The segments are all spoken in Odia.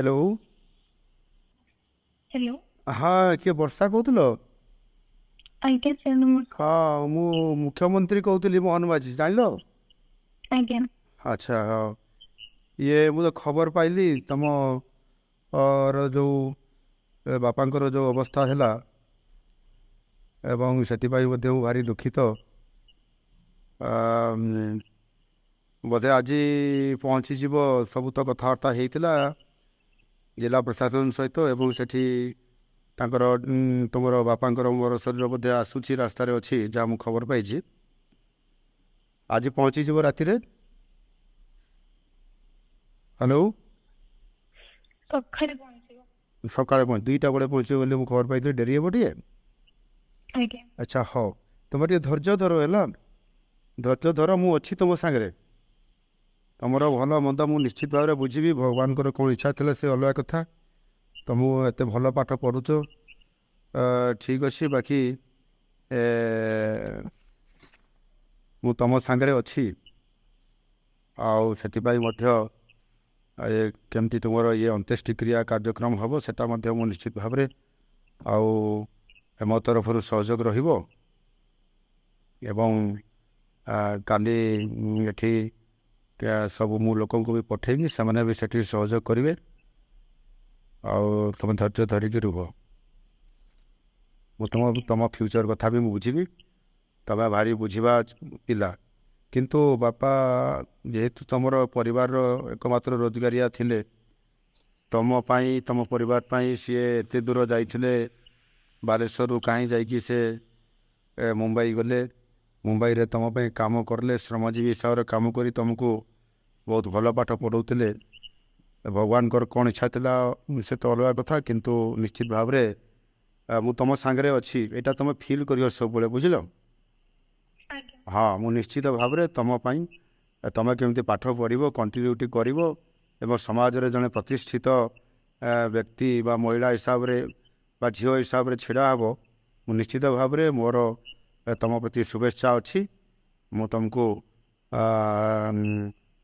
हेलो। हेलो। हाँ किए वर्षा कहूल? आज्ञा ସାର୍ ନମସ୍କାର। हाँ मु मुख्यमंत्री कहूली मोहन माझी जान। ଆଜ୍ଞା। अच्छा हाँ ये मु तो खबर पाइली तम जो बापांकर जो अवस्था है एवं ସେଥିପାଇଁ ମଧ୍ୟ ମୁଁ ଭାରି ଦୁଃଖିତ। ବୋଧେ ଆଜି ପହଞ୍ଚିଯିବ ସବୁ ତ କଥାବାର୍ତ୍ତା ହେଇଥିଲା ଜିଲ୍ଲା ପ୍ରଶାସନ ସହିତ ଏବଂ ସେଠି ତାଙ୍କର ତୁମର ବାପାଙ୍କର ମୋର ଶରୀର ବୋଧେ ଆସୁଛି ରାସ୍ତାରେ ଅଛି ଯାହା ମୁଁ ଖବର ପାଇଛି। ଆଜି ପହଞ୍ଚିଯିବ ରାତିରେ। ହ୍ୟାଲୋ। ସକାଳେ ପହଞ୍ଚିବ। ସକାଳେ ପହଞ୍ଚ 2ଟା ବେଳେ ପହଞ୍ଚିବ ବୋଲି ମୁଁ ଖବର ପାଇଥିଲି। ଡେରି ହେବ ଟିକେ। ଆଜ୍ଞା। ଆଚ୍ଛା ହଉ ତୁମେ ଟିକେ ଧୈର୍ଯ୍ୟ ଧର ହେଲା। ଧୈର୍ଯ୍ୟ ଧର ମୁଁ ଅଛି ତୁମ ସାଙ୍ଗରେ। ତମର ଭଲ ମନ୍ଦ ମୁଁ ନିଶ୍ଚିତ ଭାବରେ ବୁଝିବି। ଭଗବାନଙ୍କର କ'ଣ ଇଚ୍ଛା ଥିଲେ ସେ ଅଲଗା କଥା। ତମକୁ ଏତେ ଭଲ ପାଠ ପଢ଼ୁଛ ଠିକ୍ ଅଛି। ବାକି ମୁଁ ତମ ସାଙ୍ଗରେ ଅଛି। ଆଉ ସେଥିପାଇଁ ମଧ୍ୟ କେମିତି ତୁମର ଇଏ ଅନ୍त्यେଷ୍ଟିକ୍ରିୟା କାର୍ଯ୍ୟକ୍ରମ ହେବ ସେଟା ମଧ୍ୟ ମୁଁ ନିଶ୍ଚିତ ଭାବରେ ଆଉ ମୋ ତରଫରୁ ସହଯୋଗ ରହିବ। ଏବଂ କାଲି ଏଠି ସବୁ ମୁଁ ଲୋକଙ୍କୁ ବି ପଠେଇବି ସେମାନେ ବି ସେଠି ସହଯୋଗ କରିବେ। ଆଉ ତୁମେ ଧୈର୍ଯ୍ୟ ଧରିକି ରୁହ। ମୁଁ ତମ ଫ୍ୟୁଚର କଥା ବି ମୁଁ ବୁଝିବି। ତମେ ଭାରି ବୁଝିବା ପିଲା। କିନ୍ତୁ ବାପା ଯେହେତୁ ତମର ପରିବାରର ଏକମାତ୍ର ରୋଜଗାରିଆ ଥିଲେ ତମ ପାଇଁ ତମ ପରିବାର ପାଇଁ ସିଏ ଏତେ ଦୂର ଯାଇଥିଲେ। ବାଲେଶ୍ୱରରୁ କାହିଁ ଯାଇକି ସେ ମୁମ୍ବାଇ ଗଲେ। ମୁମ୍ବାଇରେ ତମ ପାଇଁ କାମ କଲେ। ଶ୍ରମଜୀବୀ ହିସାବରେ କାମ କରି ତମକୁ ବହୁତ ଭଲ ପାଠ ପଢ଼ାଉଥିଲେ। ଭଗବାନଙ୍କର କ'ଣ ଇଚ୍ଛା ଥିଲା ସେ ତ ଅଲଗା କଥା। କିନ୍ତୁ ନିଶ୍ଚିତ ଭାବରେ ମୁଁ ତମ ସାଙ୍ଗରେ ଅଛି ଏଇଟା ତମେ ଫିଲ୍ କରିବ ସବୁବେଳେ। ବୁଝିଲ? ଆଜ୍ଞା। ହଁ ମୁଁ ନିଶ୍ଚିତ ଭାବରେ ତମ ପାଇଁ ତମେ କେମିତି ପାଠ ପଢ଼ିବ କଣ୍ଟିନ୍ୟୁଟି କରିବ ଏବଂ ସମାଜରେ ଜଣେ ପ୍ରତିଷ୍ଠିତ ବ୍ୟକ୍ତି ବା ମହିଳା ହିସାବରେ ବା ଝିଅ ହିସାବରେ ଛିଡ଼ା ହେବ। ମୁଁ ନିଶ୍ଚିତ ଭାବରେ ମୋର ତମ ପ୍ରତି ଶୁଭେଚ୍ଛା ଅଛି। ମୁଁ ତୁମକୁ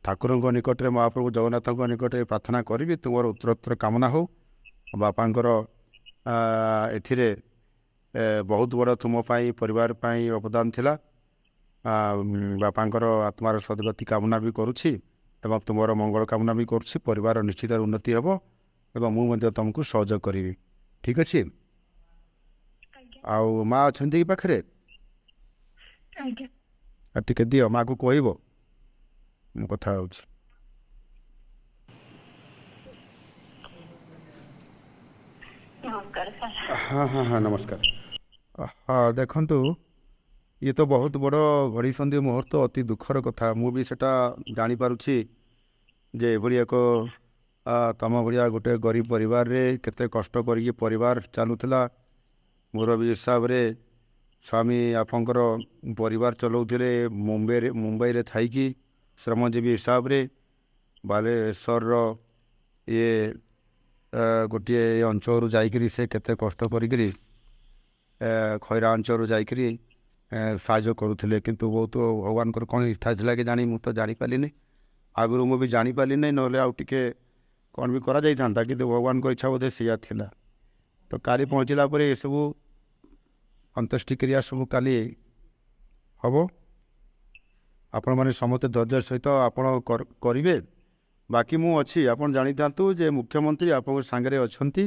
ଠାକୁରଙ୍କ ନିକଟରେ ମହାପ୍ରଭୁ ଜଗନ୍ନାଥଙ୍କ ନିକଟରେ ପ୍ରାର୍ଥନା କରିବି ତୁମର ଉତ୍ତରୋତ୍ତର କାମନା ହେଉ। ବାପାଙ୍କର ଏଥିରେ ବହୁତ ବଡ଼ ତୁମ ପାଇଁ ପରିବାର ପାଇଁ ଅବଦାନ ଥିଲା। ବାପାଙ୍କର ଆତ୍ମାର ସଦ୍ଗତି କାମନା ବି କରୁଛି ଏବଂ ତୁମର ମଙ୍ଗଳ କାମନା ବି କରୁଛି। ପରିବାର ନିଶ୍ଚିତ ଉନ୍ନତି ହେବ ଏବଂ ମୁଁ ମଧ୍ୟ ତୁମକୁ ସହଯୋଗ କରିବି। ଠିକ୍ ଅଛି? ଆଜ୍ଞା। ଆଉ ମା ଅଛନ୍ତି କି ପାଖରେ? ଆଜ୍ଞା। ଟିକେ ଦିଅ ମାଆକୁ କହିବ ମୁଁ କଥା ହେଉଛି। ନମସ୍କାର ସାର୍। ହଁ ହଁ ହଁ ନମସ୍କାର। ହଁ ଦେଖନ୍ତୁ ଇଏ ତ ବହୁତ ବଡ଼ ଘଡ଼ିସନ୍ଧି ମୁହୂର୍ତ୍ତ। ଅତି ଦୁଃଖର କଥା। ମୁଁ ବି ସେଟା ଜାଣିପାରୁଛି ଯେ ଏଭଳି ଏକ ତମ ଭଳିଆ ଗୋଟେ ଗରିବ ପରିବାରରେ କେତେ କଷ୍ଟ କରିକି ପରିବାର ଚାଲୁଥିଲା। ମୁରବୀ ହିସାବରେ ସ୍ୱାମୀ ଆପଣଙ୍କର ପରିବାର ଚଲାଉଥିଲେ ମୁମ୍ବାଇରେ ଥାଇକି ଶ୍ରମଜୀବୀ ହିସାବରେ। ବାଲେଶ୍ୱରର ଇଏ ଗୋଟିଏ ଅଞ୍ଚଳରୁ ଯାଇକରି ସେ କେତେ କଷ୍ଟ କରିକିରି ଖଇରା ଅଞ୍ଚଳରୁ ଯାଇକରି ସାହାଯ୍ୟ କରୁଥିଲେ। କିନ୍ତୁ ବହୁତ ଭଗବାନଙ୍କର କ'ଣ ଇଚ୍ଛା ଥିଲା କି ଜାଣି ମୁଁ ତ ଜାଣିପାରିଲିନି। ଆଗରୁ ମୁଁ ବି ଜାଣିପାରିଲିନି ନହେଲେ ଆଉ ଟିକେ କ'ଣ ବି କରାଯାଇଥାନ୍ତା। କିନ୍ତୁ ଭଗବାନଙ୍କ ଇଚ୍ଛା ବୋଧେ ସେଇଆ ଥିଲା। ତ କାଲି ପହଞ୍ଚିଲା ପରେ ଏସବୁ ଅନ୍त्यେଷ୍ଟିକ୍ରିୟା ସବୁ କାଲି ହେବ। ଆପଣମାନେ ସମସ୍ତେ ଧୈର୍ଯ୍ୟ ସହିତ ଆପଣ କରିବେ। ବାକି ମୁଁ ଅଛି। ଆପଣ ଜାଣିଥାନ୍ତୁ ଯେ ମୁଖ୍ୟମନ୍ତ୍ରୀ ଆପଣଙ୍କ ସାଙ୍ଗରେ ଅଛନ୍ତି।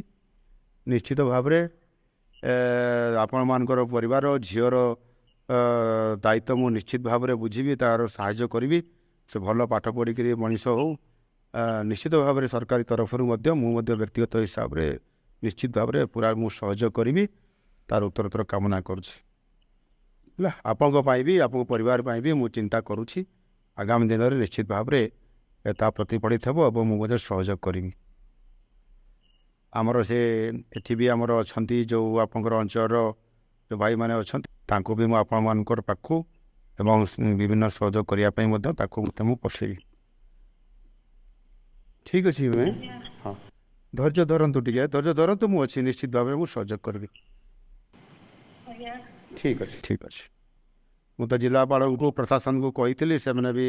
ନିଶ୍ଚିତ ଭାବରେ ଆପଣମାନଙ୍କର ପରିବାର ଝିଅର ଦାୟିତ୍ୱ ମୁଁ ନିଶ୍ଚିତ ଭାବରେ ବୁଝିବି। ତା'ର ସାହାଯ୍ୟ କରିବି। ସେ ଭଲ ପାଠ ପଢ଼ିକରି ମଣିଷ ହେଉ। ନିଶ୍ଚିତ ଭାବରେ ସରକାରୀ ତରଫରୁ ମଧ୍ୟ ମୁଁ ମଧ୍ୟ ବ୍ୟକ୍ତିଗତ ହିସାବରେ ନିଶ୍ଚିତ ଭାବରେ ପୁରା ମୁଁ ସହଯୋଗ କରିବି। ତା'ର ଉତ୍ତରୋତ୍ତର କାମନା କରୁଛି ହେଲା। ଆପଣଙ୍କ ପାଇଁ ବି ଆପଣଙ୍କ ପରିବାର ପାଇଁ ବି ମୁଁ ଚିନ୍ତା କରୁଛି। ଆଗାମୀ ଦିନରେ ନିଶ୍ଚିତ ଭାବରେ ତା ପ୍ରତିଫଳିତ ହେବ ଏବଂ ମୁଁ ମଧ୍ୟ ସହଯୋଗ କରିବି। ଆମର ସେ ଏଠି ବି ଆମର ଅଛନ୍ତି ଯେଉଁ ଆପଣଙ୍କର ଅଞ୍ଚଳର ଯେଉଁ ଭାଇମାନେ ଅଛନ୍ତି ତାଙ୍କୁ ବି ମୁଁ ଆପଣମାନଙ୍କର ପାଖକୁ ଏବଂ ବିଭିନ୍ନ ସହଯୋଗ କରିବା ପାଇଁ ମଧ୍ୟ ତାକୁ ମୁଁ ପଠେଇବି। ଠିକ୍ ଅଛି ଭାଇ। ଆଜ୍ଞା। ହଁ ଧୈର୍ଯ୍ୟ ଧରନ୍ତୁ ଟିକେ। ଧୈର୍ଯ୍ୟ ଧରନ୍ତୁ। ମୁଁ ଅଛି ନିଶ୍ଚିତ ଭାବରେ ମୁଁ ସହଯୋଗ କରିବି। ଆଜ୍ଞା। ଠିକ୍ ଅଛି ଠିକ୍ ଅଛି। ମୁଁ ତ ଜିଲ୍ଲାପାଳଙ୍କୁ ପ୍ରଶାସନକୁ କହିଥିଲି ସେମାନେ ବି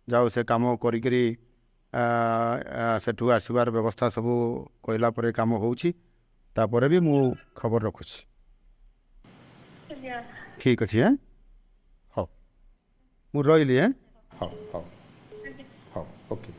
ଯାଉ ସେ କାମ କରିକିରି ସେଠୁ ଆସିବାର ବ୍ୟବସ୍ଥା ସବୁ କହିଲା ପରେ କାମ ହେଉଛି ତାପରେ ବି ମୁଁ ଖବର ରଖୁଛି ଆଜ୍ଞା ଠିକ୍ ଅଛି ହଉ ମୁଁ ରହିଲି ହଉ ହଉ ଆଜ୍ଞା ହଉ ଓକେ